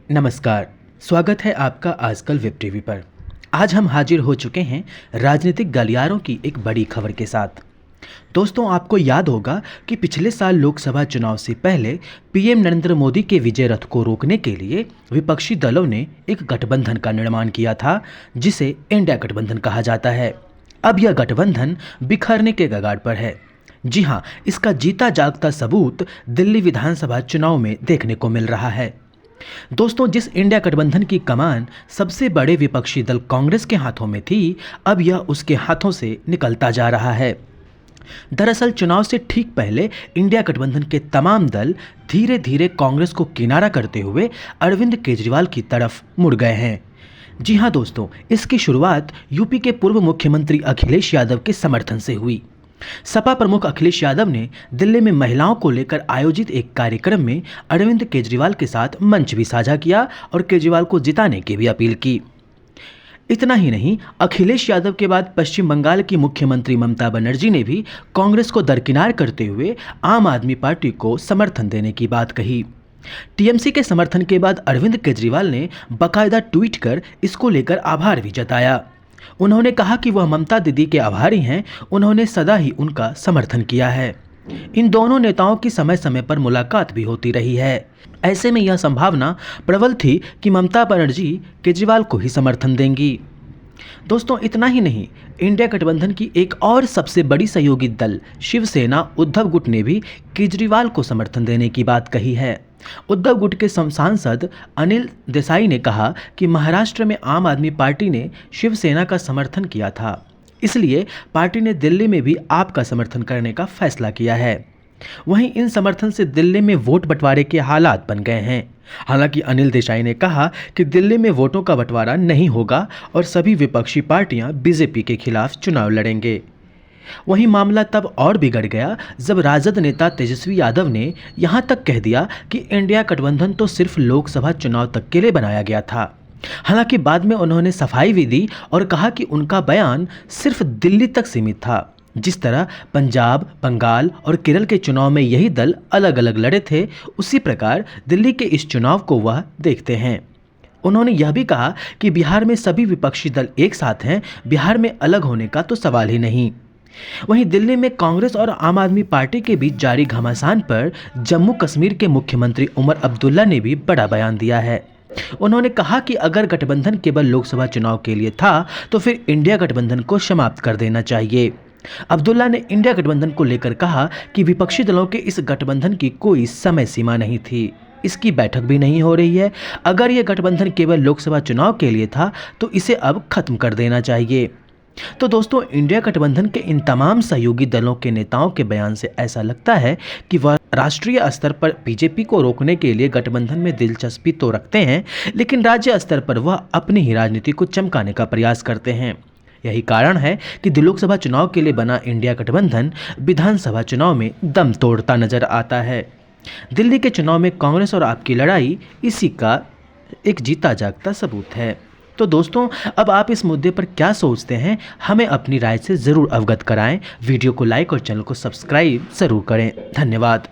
नमस्कार। स्वागत है आपका आजकल वेब टीवी पर। आज हम हाजिर हो चुके हैं राजनीतिक गलियारों की एक बड़ी खबर के साथ। दोस्तों, आपको याद होगा कि पिछले साल लोकसभा चुनाव से पहले पीएम नरेंद्र मोदी के विजय रथ को रोकने के लिए विपक्षी दलों ने एक गठबंधन का निर्माण किया था, जिसे इंडिया गठबंधन कहा जाता है। अब यह गठबंधन बिखरने के कगार पर है। जी हाँ, इसका जीता जागता सबूत दिल्ली विधानसभा चुनाव में देखने को मिल रहा है। दोस्तों, जिस इंडिया गठबंधन की कमान सबसे बड़े विपक्षी दल कांग्रेस के हाथों में थी, अब यह उसके हाथों से निकलता जा रहा है। दरअसल चुनाव से ठीक पहले इंडिया गठबंधन के तमाम दल धीरे धीरे कांग्रेस को किनारा करते हुए अरविंद केजरीवाल की तरफ मुड़ गए हैं। जी हाँ दोस्तों, इसकी शुरुआत यूपी के पूर्व मुख्यमंत्री अखिलेश यादव के समर्थन से हुई। सपा प्रमुख अखिलेश यादव ने दिल्ली में महिलाओं को लेकर आयोजित एक कार्यक्रम में अरविंद केजरीवाल के साथ मंच भी साझा किया और केजरीवाल को जिताने की भी अपील की। इतना ही नहीं, अखिलेश यादव के बाद पश्चिम बंगाल की मुख्यमंत्री ममता बनर्जी ने भी कांग्रेस को दरकिनार करते हुए आम आदमी पार्टी को समर्थन देने की बात कही। टीएमसी के समर्थन के बाद अरविंद केजरीवाल ने बाकायदा ट्वीट कर इसको लेकर आभार भी जताया। उन्होंने कहा कि वह ममता दीदी के आभारी हैं, उन्होंने सदा ही उनका समर्थन किया है। इन दोनों नेताओं की समय समय पर मुलाकात भी होती रही है। ऐसे में यह संभावना प्रबल थी कि ममता बनर्जी केजरीवाल को ही समर्थन देंगी। दोस्तों, इतना ही नहीं, इंडिया गठबंधन की एक और सबसे बड़ी सहयोगी दल शिवसेना उद्धव गुट ने भी केजरीवाल को समर्थन देने की बात कही है। उद्धव गुट के सांसद अनिल देसाई ने कहा कि महाराष्ट्र में आम आदमी पार्टी ने शिवसेना का समर्थन किया था, इसलिए पार्टी ने दिल्ली में भी आप का समर्थन करने का फैसला किया है। वहीं इन समर्थन से दिल्ली में वोट बंटवारे के हालात बन गए हैं। हालांकि अनिल देसाई ने कहा कि दिल्ली में वोटों का बंटवारा नहीं होगा और सभी विपक्षी पार्टियां बीजेपी के खिलाफ चुनाव लड़ेंगे। वहीं मामला तब और बिगड़ गया जब राजद नेता तेजस्वी यादव ने यहां तक कह दिया कि इंडिया गठबंधन तो सिर्फ लोकसभा चुनाव तक के लिए बनाया गया था। हालांकि बाद में उन्होंने सफाई भी दी और कहा कि उनका बयान सिर्फ दिल्ली तक सीमित था। जिस तरह पंजाब, बंगाल और केरल के चुनाव में यही दल अलग अलग लड़े थे, उसी प्रकार दिल्ली के इस चुनाव को वह देखते हैं। उन्होंने यह भी कहा कि बिहार में सभी विपक्षी दल एक साथ हैं, बिहार में अलग होने का तो सवाल ही नहीं। वहीं दिल्ली में कांग्रेस और आम आदमी पार्टी के बीच जारी घमासान पर जम्मू कश्मीर के मुख्यमंत्री उमर अब्दुल्ला ने भी बड़ा बयान दिया है। उन्होंने कहा कि अगर गठबंधन केवल लोकसभा चुनाव के लिए था तो फिर इंडिया गठबंधन को समाप्त कर देना चाहिए। अब्दुल्ला ने इंडिया गठबंधन को लेकर कहा कि विपक्षी दलों के इस गठबंधन की कोई समय सीमा नहीं थी, इसकी बैठक भी नहीं हो रही है। अगर यह गठबंधन केवल लोकसभा चुनाव के लिए था तो इसे अब खत्म कर देना चाहिए। तो दोस्तों, इंडिया गठबंधन के इन तमाम सहयोगी दलों के नेताओं के बयान से ऐसा लगता है कि वह राष्ट्रीय स्तर पर बीजेपी को रोकने के लिए गठबंधन में दिलचस्पी तो रखते हैं, लेकिन राज्य स्तर पर वह अपनी ही राजनीति को चमकाने का प्रयास करते हैं। यही कारण है कि लोकसभा चुनाव के लिए बना इंडिया गठबंधन विधानसभा चुनाव में दम तोड़ता नजर आता है। दिल्ली के चुनाव में कांग्रेस और आप की लड़ाई इसी का एक जीता जागता सबूत है। तो दोस्तों, अब आप इस मुद्दे पर क्या सोचते हैं, हमें अपनी राय से ज़रूर अवगत कराएं। वीडियो को लाइक और चैनल को सब्सक्राइब ज़रूर करें। धन्यवाद।